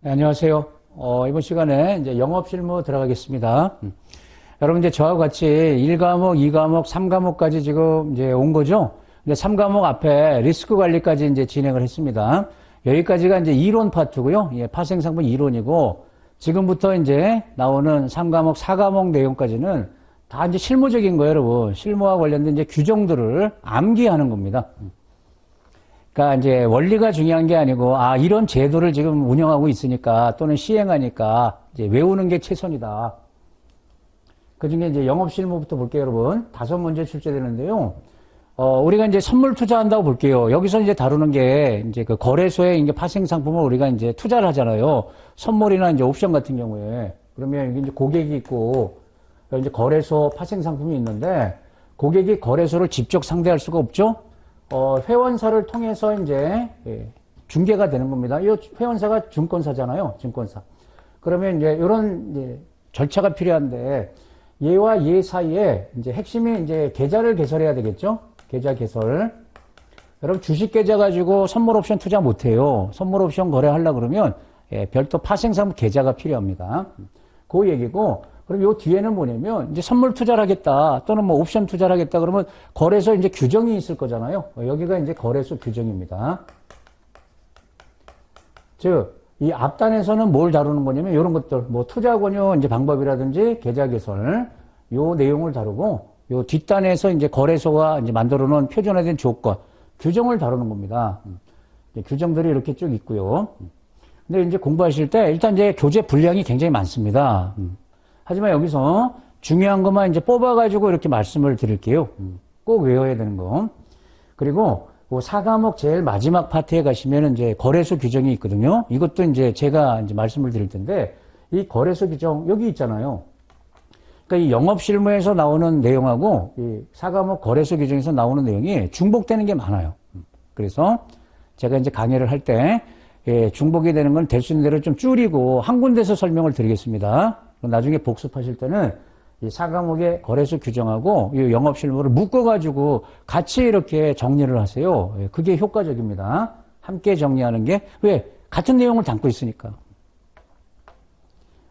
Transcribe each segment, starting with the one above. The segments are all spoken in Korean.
네, 안녕하세요. 이번 시간에 이제 영업 실무 들어가겠습니다. 여러분 이제 저와 같이 1과목, 2과목, 3과목까지 지금 이제 온 거죠. 근데 3과목 앞에 리스크 관리까지 이제 진행을 했습니다. 여기까지가 이제 이론 파트고요. 예, 파생상품 이론이고 지금부터 이제 나오는 3과목, 4과목 내용까지는 다 이제 실무적인 거예요, 여러분. 실무와 관련된 이제 규정들을 암기하는 겁니다. 그러니까 이제 원리가 중요한 게 아니고 이런 제도를 지금 운영하고 있으니까 또는 시행하니까 이제 외우는 게 최선이다. 그중에 이제 영업 실무부터 볼게요, 여러분. 5문제 출제되는데요. 우리가 이제 선물 투자한다고 볼게요. 여기서 이제 다루는 게 이제 그 거래소에 이제 파생 상품을 우리가 이제 투자를 하잖아요. 선물이나 이제 옵션 같은 경우에. 그러면 여기 이제 고객이 있고 이제 거래소 파생 상품이 있는데 고객이 거래소를 직접 상대할 수가 없죠. 회원사를 통해서 이제 중개가 되는 겁니다. 이 회원사가 증권사잖아요. 증권사. 그러면 이제 이런 이제 절차가 필요한데 얘와 얘 사이에 이제 핵심이 이제 계좌를 개설해야 되겠죠. 계좌 개설. 여러분 주식 계좌 가지고 선물 옵션 투자 못 해요. 선물 옵션 거래하려고 그러면 별도 파생상품 계좌가 필요합니다. 그 얘기고 그럼 요 뒤에는 뭐냐면 이제 선물 투자를 하겠다 또는 뭐 옵션 투자를 하겠다 그러면 거래소 이제 규정이 있을 거잖아요. 여기가 이제 거래소 규정입니다. 즉, 이 앞단에서는 뭘 다루는 거냐면 이런 것들 뭐 투자 권유 이제 방법이라든지 계좌 개설 요 내용을 다루고 요 뒷단에서 이제 거래소가 이제 만들어 놓은 표준화된 조건 규정을 다루는 겁니다. 규정들이 이렇게 쭉 있고요. 근데 이제 공부하실 때 일단 이제 교재 분량이 굉장히 많습니다. 하지만 여기서 중요한 것만 이제 뽑아가지고 이렇게 말씀을 드릴게요. 꼭 외워야 되는 거. 그리고 4과목 제일 마지막 파트에 가시면 이제 거래소 규정이 있거든요. 이것도 이제 제가 이제 말씀을 드릴 텐데, 이 거래소 규정, 여기 있잖아요. 그러니까 이 영업 실무에서 나오는 내용하고 이 4과목 거래소 규정에서 나오는 내용이 중복되는 게 많아요. 그래서 제가 이제 강의를 할 때, 중복이 되는 건 될 수 있는 대로 좀 줄이고 한 군데서 설명을 드리겠습니다. 나중에 복습하실 때는 이 4과목의 거래소 규정하고 이 영업 실무를 묶어가지고 같이 이렇게 정리를 하세요. 그게 효과적입니다. 함께 정리하는 게 왜? 같은 내용을 담고 있으니까.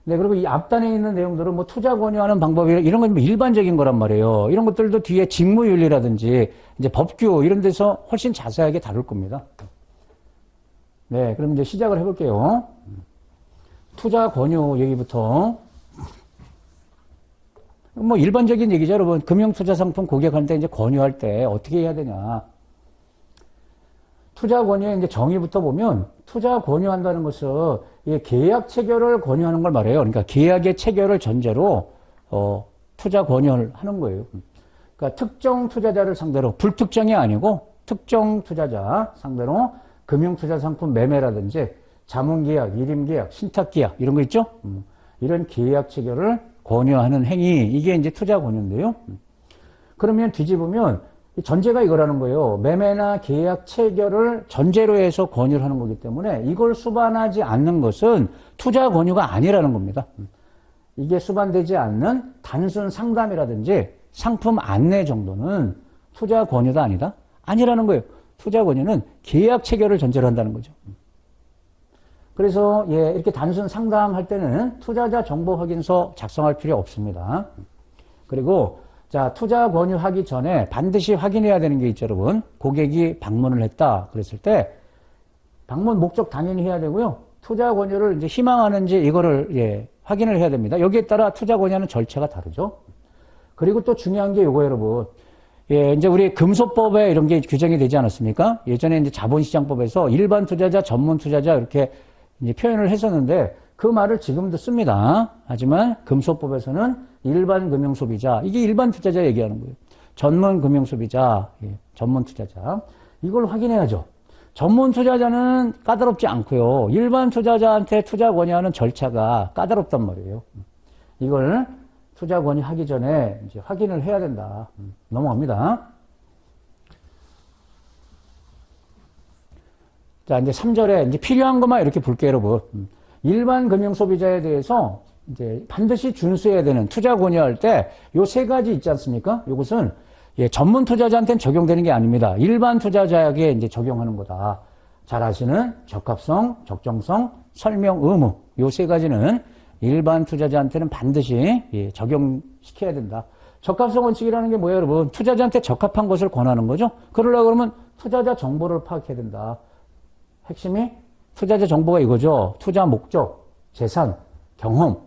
네, 그리고 이 앞단에 있는 내용들은 뭐 투자 권유하는 방법이 이런 건 일반적인 거란 말이에요. 이런 것들도 뒤에 직무윤리라든지 이제 법규 이런 데서 훨씬 자세하게 다룰 겁니다. 네, 그럼 이제 시작을 해볼게요. 투자 권유 얘기부터. 뭐 일반적인 얘기죠, 여러분. 금융투자상품 고객한테 이제 권유할 때 어떻게 해야 되냐. 투자 권유의 이제 정의부터 보면 투자 권유한다는 것은 이 계약 체결을 권유하는 걸 말해요. 그러니까 계약의 체결을 전제로 투자 권유를 하는 거예요. 그러니까 특정 투자자를 상대로 불특정이 아니고 특정 투자자 상대로 금융투자상품 매매라든지 자문계약, 일임계약, 신탁계약 이런 거 있죠? 이런 계약 체결을 권유하는 행위, 이게 이제 투자 권유인데요. 그러면 뒤집으면 전제가 이거라는 거예요. 매매나 계약 체결을 전제로 해서 권유를 하는 거기 때문에 이걸 수반하지 않는 것은 투자 권유가 아니라는 겁니다. 이게 수반되지 않는 단순 상담이라든지 상품 안내 정도는 투자 권유가 아니다? 아니라는 거예요. 투자 권유는 계약 체결을 전제로 한다는 거죠. 그래서 이렇게 단순 상담할 때는 투자자 정보 확인서 작성할 필요 없습니다. 그리고 자, 투자 권유하기 전에 반드시 확인해야 되는 게 있죠, 여러분. 고객이 방문을 했다 그랬을 때 방문 목적 당연히 해야 되고요. 투자 권유를 이제 희망하는지 이거를 확인을 해야 됩니다. 여기에 따라 투자 권유하는 절차가 다르죠. 그리고 또 중요한 게 이거예요, 여러분. 이제 우리 금소법에 이런 게 규정이 되지 않았습니까? 예전에 이제 자본시장법에서 일반 투자자, 전문 투자자 이렇게 이제 표현을 했었는데 그 말을 지금도 씁니다. 하지만 금소법에서는 일반 금융소비자, 이게 일반 투자자 얘기하는 거예요. 전문 금융소비자, 전문 투자자. 이걸 확인해야죠. 전문 투자자는 까다롭지 않고요. 일반 투자자한테 투자 권유하는 절차가 까다롭단 말이에요. 이걸 투자 권유하기 전에 이제 확인을 해야 된다. 넘어갑니다. 자, 이제 3절에 이제 필요한 것만 이렇게 볼게요, 여러분. 일반 금융 소비자에 대해서 이제 반드시 준수해야 되는 투자 권유할 때 요 3가지 있지 않습니까? 요것은 전문 투자자한테는 적용되는 게 아닙니다. 일반 투자자에게 이제 적용하는 거다. 잘 아시는 적합성, 적정성, 설명 의무 요 세 가지는 일반 투자자한테는 반드시 적용시켜야 된다. 적합성 원칙이라는 게 뭐예요, 여러분? 투자자한테 적합한 것을 권하는 거죠. 그러려고 그러면 투자자 정보를 파악해야 된다. 핵심이 투자자 정보가 이거죠. 투자 목적, 재산, 경험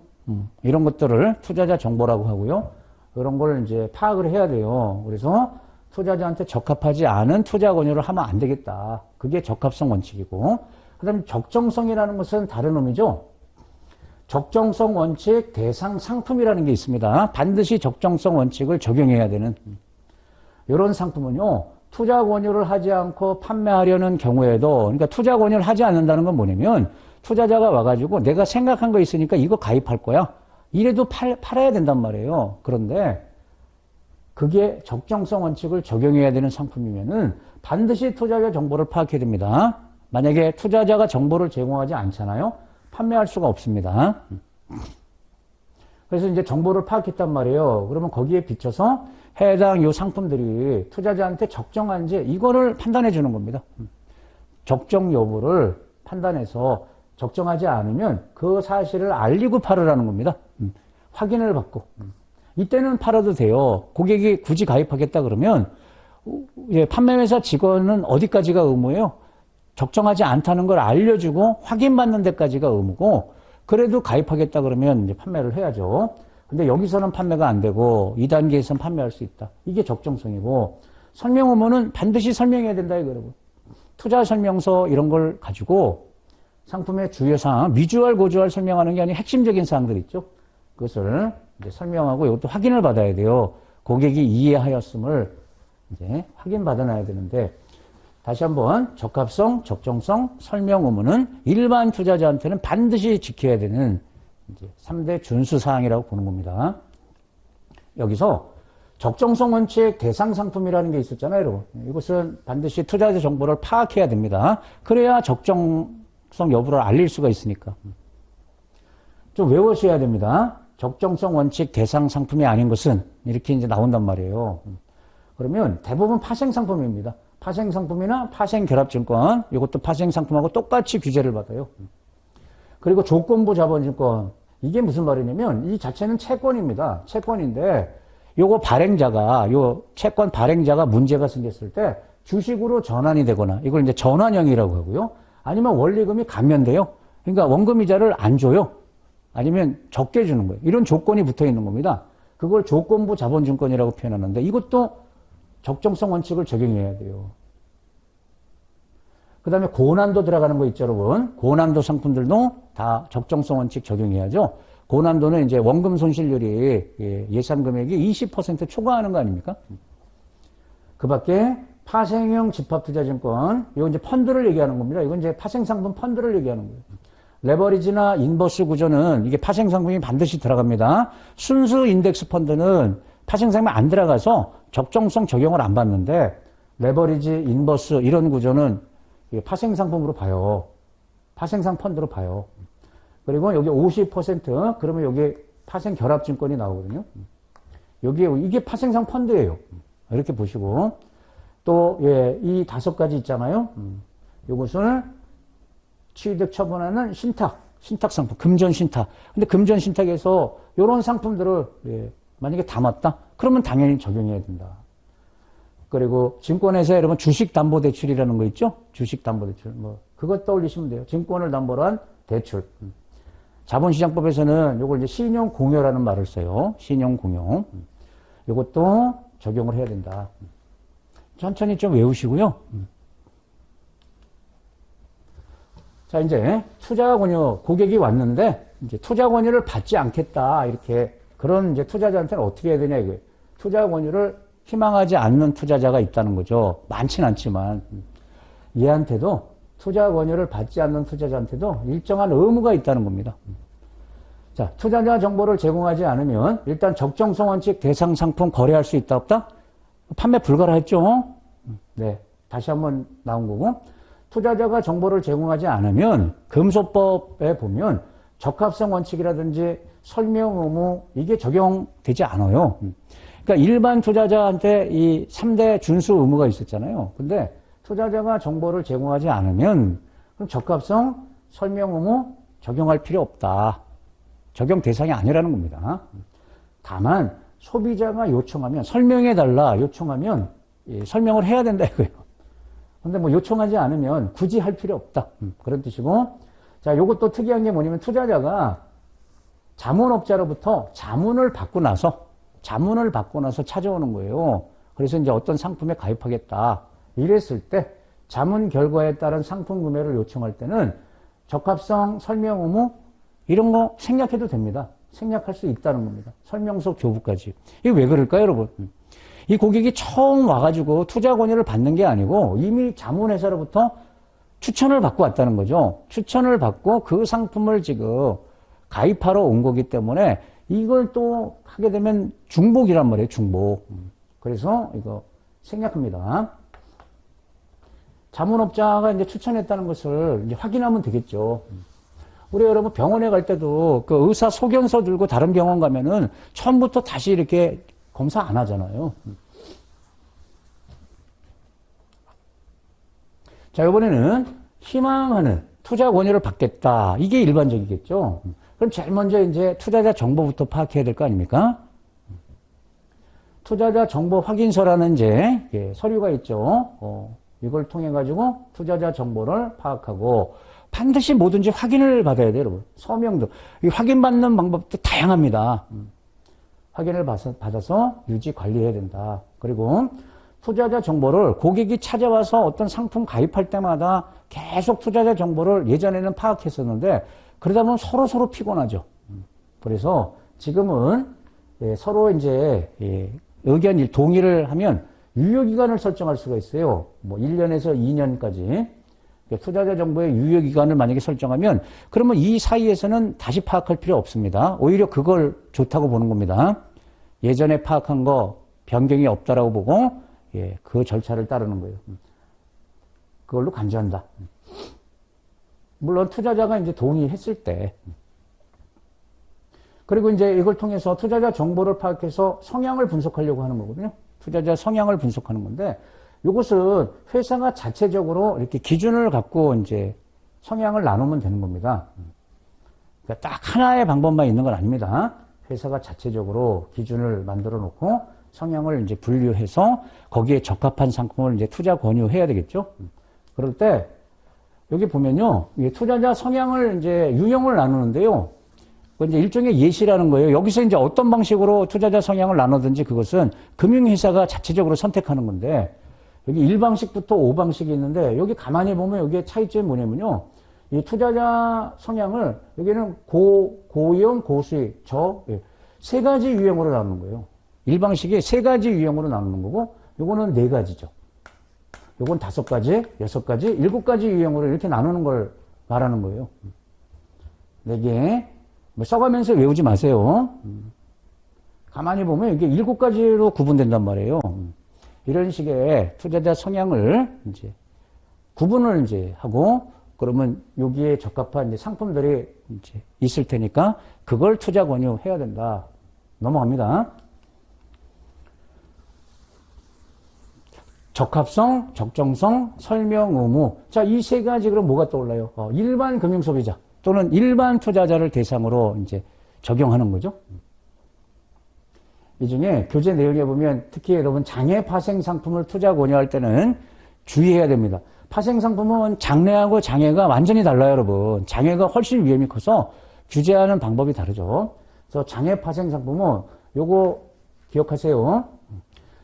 이런 것들을 투자자 정보라고 하고요. 이런 걸 이제 파악을 해야 돼요. 그래서 투자자한테 적합하지 않은 투자 권유를 하면 안 되겠다. 그게 적합성 원칙이고, 그다음에 적정성이라는 것은 다른 의미죠. 적정성 원칙, 대상 상품이라는 게 있습니다. 반드시 적정성 원칙을 적용해야 되는 이런 상품은요, 투자 권유를 하지 않고 판매하려는 경우에도, 그러니까 투자 권유를 하지 않는다는 건 뭐냐면 투자자가 와가지고 내가 생각한 거 있으니까 이거 가입할 거야. 이래도 팔아야 된단 말이에요. 그런데 그게 적정성 원칙을 적용해야 되는 상품이면은 반드시 투자자 정보를 파악해야 됩니다. 만약에 투자자가 정보를 제공하지 않잖아요. 판매할 수가 없습니다. 그래서 이제 정보를 파악했단 말이에요. 그러면 거기에 비춰서 해당 요 상품들이 투자자한테 적정한지 이거를 판단해 주는 겁니다. 적정 여부를 판단해서 적정하지 않으면 그 사실을 알리고 팔으라는 겁니다. 확인을 받고. 이때는 팔아도 돼요. 고객이 굳이 가입하겠다 그러면 판매회사 직원은 어디까지가 의무예요? 적정하지 않다는 걸 알려주고 확인받는 데까지가 의무고, 그래도 가입하겠다 그러면 이제 판매를 해야죠. 근데 여기서는 판매가 안 되고 2단계에서는 판매할 수 있다. 이게 적정성이고, 설명 의무는 반드시 설명해야 된다 이거라고. 투자 설명서 이런 걸 가지고 상품의 주요 사항, 미주알, 고주알 설명하는 게 아니라 핵심적인 사항들 있죠. 그것을 이제 설명하고 이것도 확인을 받아야 돼요. 고객이 이해하였음을 이제 확인받아놔야 되는데, 다시 한번 적합성, 적정성, 설명 의무는 일반 투자자한테는 반드시 지켜야 되는 이제 3대 준수 사항이라고 보는 겁니다. 여기서 적정성 원칙 대상 상품이라는 게 있었잖아요, 여러분. 이것은 반드시 투자자 정보를 파악해야 됩니다. 그래야 적정성 여부를 알릴 수가 있으니까. 좀 외우셔야 됩니다. 적정성 원칙 대상 상품이 아닌 것은 이렇게 이제 나온단 말이에요. 그러면 대부분 파생 상품입니다. 파생 상품이나 파생 결합증권, 이것도 파생 상품하고 똑같이 규제를 받아요. 그리고 조건부 자본증권, 이게 무슨 말이냐면 이 자체는 채권입니다. 채권인데 요거 발행자가, 요 채권 발행자가 문제가 생겼을 때 주식으로 전환이 되거나, 이걸 이제 전환형이라고 하고요. 아니면 원리금이 감면돼요. 그러니까 원금이자를 안 줘요. 아니면 적게 주는 거예요. 이런 조건이 붙어 있는 겁니다. 그걸 조건부 자본증권이라고 표현하는데 이것도 적정성 원칙을 적용해야 돼요. 그 다음에 고난도 들어가는 거 있죠, 여러분. 고난도 상품들도 다 적정성 원칙 적용해야죠. 고난도는 이제 원금 손실률이 예상 금액이 20% 초과하는 거 아닙니까? 그 밖에 파생형 집합투자증권, 이건 이제 펀드를 얘기하는 겁니다. 이건 이제 파생상품 펀드를 얘기하는 거예요. 레버리지나 인버스 구조는 이게 파생상품이 반드시 들어갑니다. 순수 인덱스 펀드는 파생상품이 안 들어가서 적정성 적용을 안 받는데, 레버리지, 인버스 이런 구조는 파생상품으로 봐요. 파생상 펀드로 봐요. 그리고 여기 50% 그러면 여기 파생결합증권이 나오거든요. 여기에 이게 파생상 펀드예요. 이렇게 보시고, 또 이 5가지 있잖아요. 이것을 취득 처분하는 신탁 상품, 금전 신탁. 근데 금전 신탁에서 이런 상품들을 만약에 담았다? 그러면 당연히 적용해야 된다. 그리고 증권회사 여러분 주식담보대출이라는 거 있죠? 주식담보대출. 그것 떠올리시면 돼요. 증권을 담보로 한 대출. 자본시장법에서는 이걸 이제 신용공여라는 말을 써요. 신용공여. 이것도 적용을 해야 된다. 천천히 좀 외우시고요. 자, 이제 투자 권유, 고객이 왔는데, 이제 투자 권유를 받지 않겠다. 이렇게, 그런 이제 투자자한테는 어떻게 해야 되냐, 이거예요. 투자 권유를 희망하지 않는 투자자가 있다는 거죠. 많진 않지만. 얘한테도, 투자 권유를 받지 않는 투자자한테도 일정한 의무가 있다는 겁니다. 자, 투자자 정보를 제공하지 않으면, 일단 적정성 원칙 대상 상품 거래할 수 있다, 없다? 판매 불가라 했죠? 네. 다시 한번 나온 거고. 투자자가 정보를 제공하지 않으면 금소법에 보면 적합성 원칙이라든지 설명 의무 이게 적용되지 않아요. 그러니까 일반 투자자한테 이 3대 준수 의무가 있었잖아요. 근데 투자자가 정보를 제공하지 않으면 그럼 적합성 설명 의무 적용할 필요 없다. 적용 대상이 아니라는 겁니다. 다만 소비자가 요청하면 설명해달라 요청하면 설명을 해야 된다 이거예요. 근데 뭐 요청하지 않으면 굳이 할 필요 없다. 그런 뜻이고, 자, 요것도 특이한 게 뭐냐면 투자자가 자문업자로부터 자문을 받고 나서 찾아오는 거예요. 그래서 이제 어떤 상품에 가입하겠다. 이랬을 때 자문 결과에 따른 상품 구매를 요청할 때는 적합성 설명 의무 이런 거 생략해도 됩니다. 생략할 수 있다는 겁니다. 설명서 교부까지. 이게 왜 그럴까요, 여러분? 이 고객이 처음 와가지고 투자 권유를 받는 게 아니고 이미 자문회사로부터 추천을 받고 왔다는 거죠. 추천을 받고 그 상품을 지금 가입하러 온 거기 때문에 이걸 또 하게 되면 중복이란 말이에요, 중복. 그래서 이거 생략합니다. 자문업자가 이제 추천했다는 것을 이제 확인하면 되겠죠. 우리 여러분 병원에 갈 때도 그 의사 소견서 들고 다른 병원 가면은 처음부터 다시 이렇게 검사 안 하잖아요. 자, 이번에는 희망하는 투자 권유를 받겠다. 이게 일반적이겠죠. 그럼 제일 먼저 이제 투자자 정보부터 파악해야 될 거 아닙니까? 투자자 정보 확인서라는 이제 서류가 있죠. 이걸 통해 가지고 투자자 정보를 파악하고 반드시 뭐든지 확인을 받아야 돼요, 여러분. 서명도. 이 확인받는 방법도 다양합니다. 확인을 받아서 유지 관리해야 된다. 그리고 투자자 정보를 고객이 찾아와서 어떤 상품 가입할 때마다 계속 투자자 정보를 예전에는 파악했었는데 그러다 보면 서로 피곤하죠. 그래서 지금은 서로 이제 의견 동의를 하면 유효기간을 설정할 수가 있어요. 뭐 1년에서 2년까지. 투자자 정보의 유효기간을 만약에 설정하면 그러면 이 사이에서는 다시 파악할 필요 없습니다. 오히려 그걸 좋다고 보는 겁니다. 예전에 파악한 거 변경이 없다라고 보고 그 절차를 따르는 거예요. 그걸로 간주한다. 물론 투자자가 이제 동의했을 때. 그리고 이제 이걸 통해서 투자자 정보를 파악해서 성향을 분석하려고 하는 거거든요. 투자자 성향을 분석하는 건데 이것은 회사가 자체적으로 이렇게 기준을 갖고 이제 성향을 나누면 되는 겁니다. 그러니까 딱 하나의 방법만 있는 건 아닙니다. 회사가 자체적으로 기준을 만들어 놓고 성향을 이제 분류해서 거기에 적합한 상품을 이제 투자 권유해야 되겠죠. 그럴 때 여기 보면요, 투자자 성향을 이제 유형을 나누는데요. 그 이제 일종의 예시라는 거예요. 여기서 이제 어떤 방식으로 투자자 성향을 나누든지 그것은 금융회사가 자체적으로 선택하는 건데 여기 1방식부터 5방식이 있는데 여기 가만히 보면 여기에 차이점이 뭐냐면요. 이 투자자 성향을 여기는 고위험, 고수익, 세 가지 유형으로 나누는 거예요. 1방식이 세 가지 유형으로 나누는 거고 요거는 네 가지죠. 요건 5가지, 6가지, 7가지 유형으로 이렇게 나누는 걸 말하는 거예요. 4개. 뭐 써가면서 외우지 마세요. 가만히 보면 이게 7가지로 구분된단 말이에요. 이런 식의 투자자 성향을 이제 구분을 이제 하고 그러면 여기에 적합한 이제 상품들이 이제 있을 테니까 그걸 투자 권유해야 된다. 넘어갑니다. 적합성, 적정성, 설명 의무. 자, 이 세 가지 그럼 뭐가 떠올라요? 일반 금융소비자 또는 일반 투자자를 대상으로 이제 적용하는 거죠. 이 중에 교재 내용에 보면 특히 여러분 장외 파생 상품을 투자 권유할 때는 주의해야 됩니다. 파생 상품은 장내하고 장외가 완전히 달라요, 여러분. 장외가 훨씬 위험이 커서 규제하는 방법이 다르죠. 그래서 장외 파생 상품은 요거 기억하세요.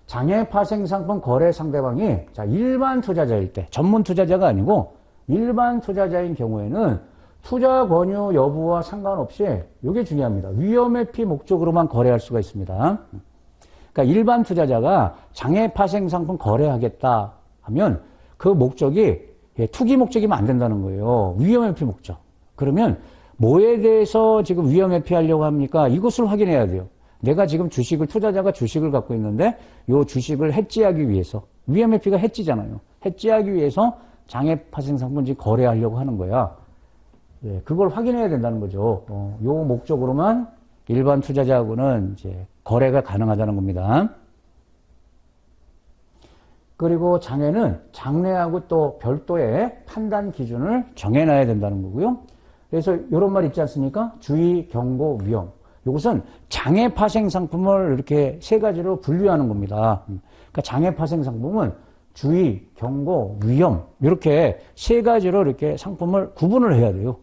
장외 파생 상품 거래 상대방이 자, 일반 투자자일 때, 전문 투자자가 아니고 일반 투자자인 경우에는 투자 권유 여부와 상관없이 이게 중요합니다. 위험회피 목적으로만 거래할 수가 있습니다. 그러니까 일반 투자자가 장외 파생 상품 거래하겠다 하면 그 목적이 투기 목적이면 안 된다는 거예요. 위험회피 목적. 그러면 뭐에 대해서 지금 위험회피하려고 합니까? 이것을 확인해야 돼요. 내가 지금 투자자가 주식을 갖고 있는데 이 주식을 해지하기 위해서 위험회피가 해지잖아요. 해지하기 위해서 장외 파생 상품 지금 거래하려고 하는 거야. 그걸 확인해야 된다는 거죠. 요 목적으로만 일반 투자자하고는 이제 거래가 가능하다는 겁니다. 그리고 장애는 장래하고 또 별도의 판단 기준을 정해놔야 된다는 거고요. 그래서 이런 말 있지 않습니까? 주의, 경고, 위험. 이것은 장애 파생 상품을 이렇게 세 가지로 분류하는 겁니다. 그러니까 장애 파생 상품은 주의, 경고, 위험 이렇게 세 가지로 이렇게 상품을 구분을 해야 돼요.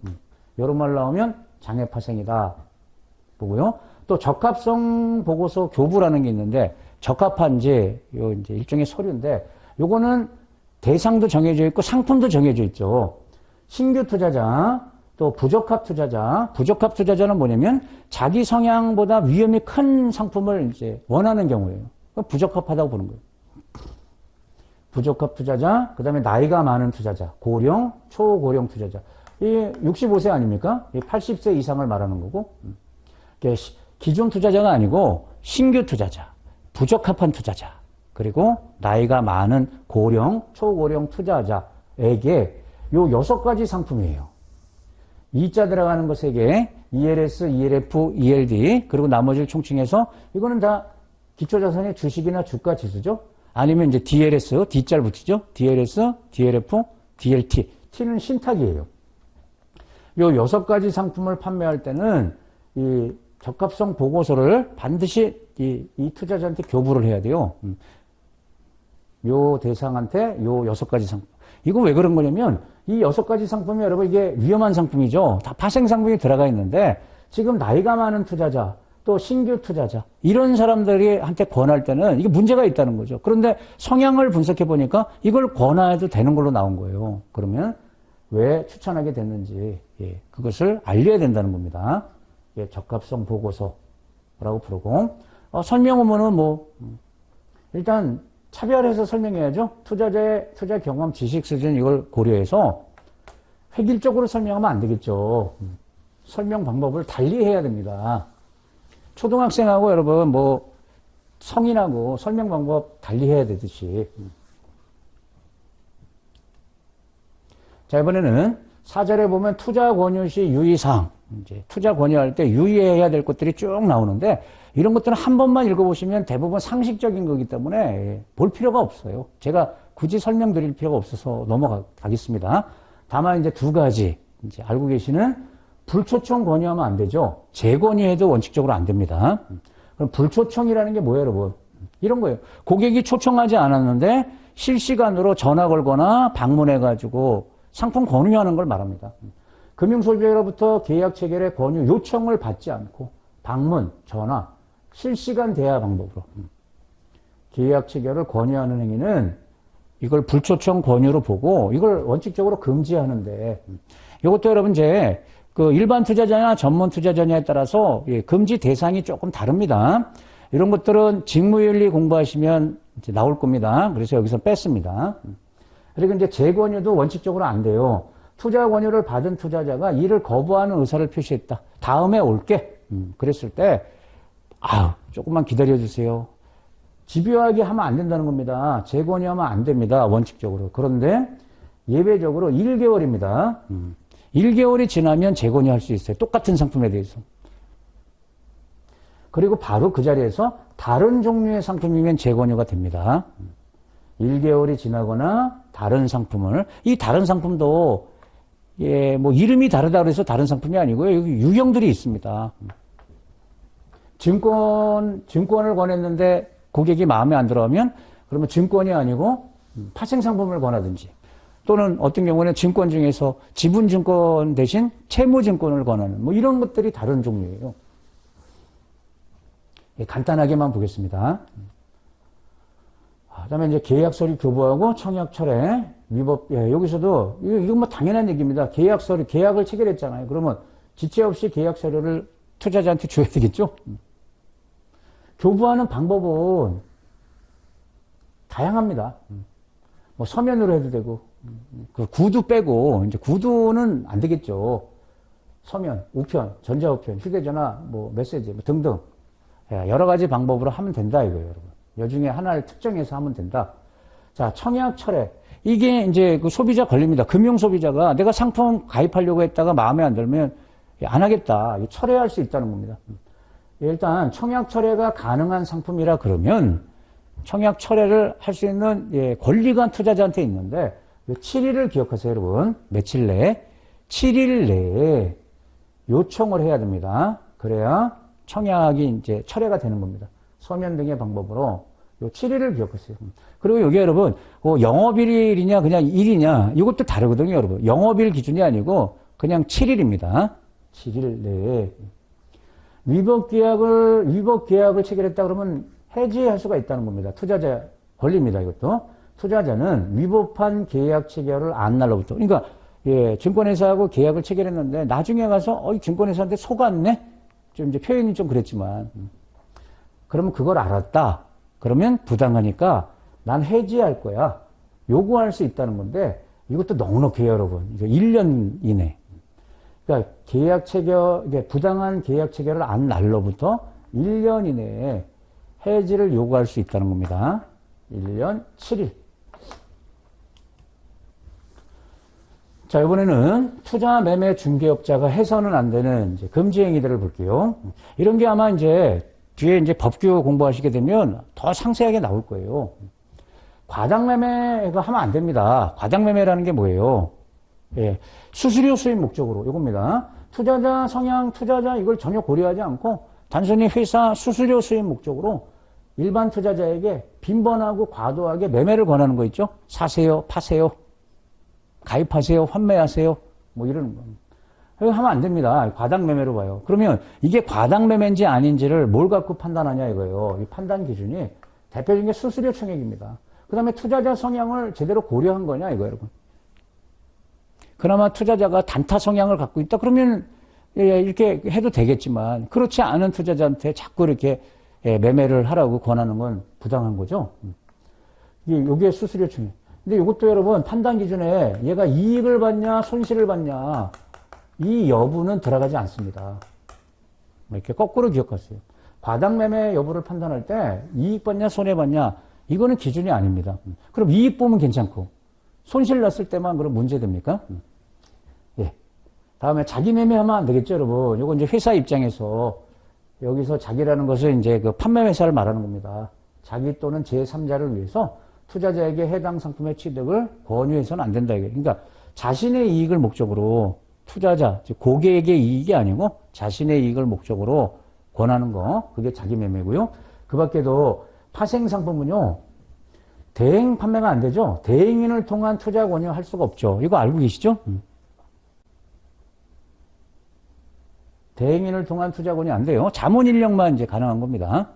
이런 말 나오면 장애 파생이다 보고요. 또 적합성 보고서 교부라는 게 있는데 적합한지 요 이제 일종의 서류인데 요거는 대상도 정해져 있고 상품도 정해져 있죠. 신규 투자자 또 부적합 투자자. 부적합 투자자는 뭐냐면 자기 성향보다 위험이 큰 상품을 이제 원하는 경우예요. 부적합하다고 보는 거예요. 부적합 투자자, 그 다음에 나이가 많은 투자자, 고령, 초고령 투자자. 이 65세 아닙니까? 이 80세 이상을 말하는 거고. 기존 투자자가 아니고 신규 투자자, 부적합한 투자자, 그리고 나이가 많은 고령, 초고령 투자자에게 요 6가지 상품이에요. E자 들어가는 거 3개, ELS, ELF, ELD, 그리고 나머지를 총칭해서 이거는 다 기초자산의 주식이나 주가 지수죠. 아니면 이제 DLS, D자를 붙이죠. DLS, DLF, DLT. T는 신탁이에요. 요 6가지 상품을 판매할 때는 이 적합성 보고서를 반드시 이 투자자한테 교부를 해야 돼요. 요 대상한테 요 6가지 상품. 이거 왜 그런 거냐면 이 6가지 상품이 여러분 이게 위험한 상품이죠. 다 파생 상품이 들어가 있는데 지금 나이가 많은 투자자 또 신규 투자자 이런 사람들이 한테 권할 때는 이게 문제가 있다는 거죠. 그런데 성향을 분석해 보니까 이걸 권해도 되는 걸로 나온 거예요. 그러면 왜 추천하게 됐는지 그것을 알려야 된다는 겁니다. 적합성 보고서라고 부르고 설명하면은 뭐 일단 차별해서 설명해야죠. 투자자의 투자 경험, 지식 수준 이걸 고려해서 획일적으로 설명하면 안 되겠죠. 설명 방법을 달리 해야 됩니다. 초등학생하고 여러분 뭐 성인하고 설명 방법 달리 해야 되듯이. 자, 이번에는 4절에 보면 투자 권유 시 유의사항. 이제 투자 권유할 때 유의해야 될 것들이 쭉 나오는데 이런 것들은 한 번만 읽어보시면 대부분 상식적인 거기 때문에 볼 필요가 없어요. 제가 굳이 설명드릴 필요가 없어서 넘어가겠습니다. 다만 이제 2가지 이제 알고 계시는 불초청 권유하면 안 되죠. 재권유해도 원칙적으로 안 됩니다. 그럼 불초청이라는 게 뭐예요, 여러분? 이런 거예요. 고객이 초청하지 않았는데 실시간으로 전화 걸거나 방문해가지고 상품 권유하는 걸 말합니다. 금융소비자로부터 계약 체결의 권유 요청을 받지 않고 방문, 전화, 실시간 대화 방법으로 계약 체결을 권유하는 행위는 이걸 불초청 권유로 보고 이걸 원칙적으로 금지하는데 이것도 여러분 이제 그 일반 투자자냐 전문 투자자냐에 따라서 금지 대상이 조금 다릅니다. 이런 것들은 직무윤리 공부하시면 이제 나올 겁니다. 그래서 여기서 뺐습니다. 그리고 이제 재권유도 원칙적으로 안 돼요. 투자 권유를 받은 투자자가 이를 거부하는 의사를 표시했다. 다음에 올게. 그랬을 때, 조금만 기다려주세요. 집요하게 하면 안 된다는 겁니다. 재권유하면 안 됩니다. 원칙적으로. 그런데 예외적으로 1개월입니다. 1개월이 지나면 재권유할 수 있어요. 똑같은 상품에 대해서. 그리고 바로 그 자리에서 다른 종류의 상품이면 재권유가 됩니다. 1개월이 지나거나 다른 상품을, 이 다른 상품도 뭐 이름이 다르다고 해서 다른 상품이 아니고요. 여기 유형들이 있습니다. 증권을 권했는데 고객이 마음에 안 들어하면 그러면 증권이 아니고 파생 상품을 권하든지 또는 어떤 경우는 증권 중에서 지분증권 대신 채무증권을 권하는 뭐 이런 것들이 다른 종류예요. 간단하게만 보겠습니다. 그 다음에 이제 계약 서류 교부하고 청약 철회, 위법, 여기서도, 이건 뭐 당연한 얘기입니다. 계약 서류, 계약을 체결했잖아요. 그러면 지체 없이 계약 서류를 투자자한테 줘야 되겠죠? 교부하는 방법은 다양합니다. 뭐 서면으로 해도 되고, 그 구두 빼고, 이제 구두는 안 되겠죠. 서면, 우편, 전자우편, 휴대전화, 뭐 메시지, 뭐 등등. 여러 가지 방법으로 하면 된다, 이거예요, 여러분. 요 중에 하나를 특정해서 하면 된다. 자, 청약 철회. 이게 이제 그 소비자 권리입니다. 금융 소비자가 내가 상품 가입하려고 했다가 마음에 안 들면 안 하겠다. 철회할 수 있다는 겁니다. 일단 청약 철회가 가능한 상품이라 그러면 청약 철회를 할 수 있는 예, 권리가 투자자한테 있는데 7일을 기억하세요, 여러분. 며칠 내에? 7일 내에 요청을 해야 됩니다. 그래야 청약이 이제 철회가 되는 겁니다. 서면 등의 방법으로 요 7일을 기억하세요. 그리고 여기 여러분, 영업일이냐 그냥 일이냐 이것도 다르거든요, 여러분. 영업일 기준이 아니고 그냥 7일입니다. 7일 내에 위법 계약을 체결했다 그러면 해지할 수가 있다는 겁니다. 투자자 권리입니다, 이것도. 투자자는 위법한 계약 체결을 안 날로부터. 그러니까 예, 증권회사하고 계약을 체결했는데 나중에 가서 이 증권회사한테 속았네. 좀 이제 표현이 좀 그랬지만. 그러면 그걸 알았다. 그러면 부당하니까 난 해지할 거야. 요구할 수 있다는 건데 이것도 넉넉해요, 여러분. 이거 1년 이내. 그러니까 계약 체결, 부당한 계약 체결을 안 날로부터 1년 이내에 해지를 요구할 수 있다는 겁니다. 1년 7일. 자, 이번에는 투자 매매 중개업자가 해서는 안 되는 이제 금지 행위들을 볼게요. 이런 게 아마 이제 뒤에 이제 법규 공부하시게 되면 더 상세하게 나올 거예요. 과당 매매가 하면 안 됩니다. 과당 매매라는 게 뭐예요? 예, 수수료 수입 목적으로 이겁니다. 투자자 성향, 투자자 이걸 전혀 고려하지 않고 단순히 회사 수수료 수입 목적으로 일반 투자자에게 빈번하고 과도하게 매매를 권하는 거 있죠? 사세요, 파세요, 가입하세요, 환매하세요, 뭐 이러는 거. 이거 하면 안 됩니다. 과당 매매로 봐요. 그러면 이게 과당 매매인지 아닌지를 뭘 갖고 판단하냐 이거예요. 이 판단 기준이 대표적인 게 수수료 총액입니다. 그 다음에 투자자 성향을 제대로 고려한 거냐 이거예요, 여러분. 그나마 투자자가 단타 성향을 갖고 있다 그러면 예, 이렇게 해도 되겠지만 그렇지 않은 투자자한테 자꾸 이렇게 예, 매매를 하라고 권하는 건 부당한 거죠. 이게 수수료 총액. 근데 이것도 여러분 판단 기준에 얘가 이익을 받냐 손실을 받냐 이 여부는 들어가지 않습니다. 이렇게 거꾸로 기억하세요. 과당 매매 여부를 판단할 때 이익 받냐 손해 받냐 이거는 기준이 아닙니다. 그럼 이익 보면 괜찮고 손실 났을 때만 그럼 문제됩니까? 예. 다음에 자기 매매하면 안 되겠죠, 여러분. 이거 이제 회사 입장에서 여기서 자기라는 것은 이제 그 판매 회사를 말하는 겁니다. 자기 또는 제3자를 위해서 투자자에게 해당 상품의 취득을 권유해서는 안 된다. 그러니까 자신의 이익을 목적으로 투자자, 즉 고객의 이익이 아니고 자신의 이익을 목적으로 권하는 거, 그게 자기 매매고요. 그 밖에도 파생 상품은요, 대행 판매가 안 되죠. 대행인을 통한 투자 권유할 수가 없죠. 이거 알고 계시죠? 대행인을 통한 투자 권유 안 돼요. 자문 인력만 이제 가능한 겁니다.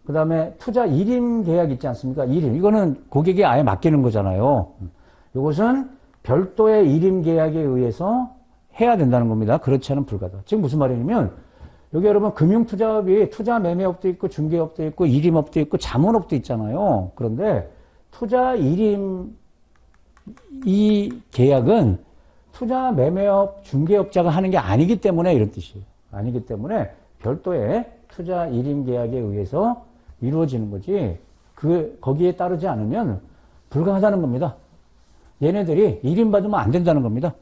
그 다음에 투자 일임 계약 있지 않습니까? 일임. 이거는 고객이 아예 맡기는 거잖아요. 이것은 별도의 일임 계약에 의해서 해야 된다는 겁니다. 그렇지 않으면 불가다. 지금 무슨 말이냐면 여기 여러분 금융투자업이 투자 매매업도 있고 중개업도 있고 일임업도 있고 자문업도 있잖아요. 그런데 투자 일임 이 계약은 투자 매매업 중개업자가 하는 게 아니기 때문에 이런 뜻이에요. 아니기 때문에 별도의 투자 일임 계약에 의해서 이루어지는 거지 거기에 따르지 않으면 불가하다는 겁니다. 얘네들이 일임 받으면 안 된다는 겁니다.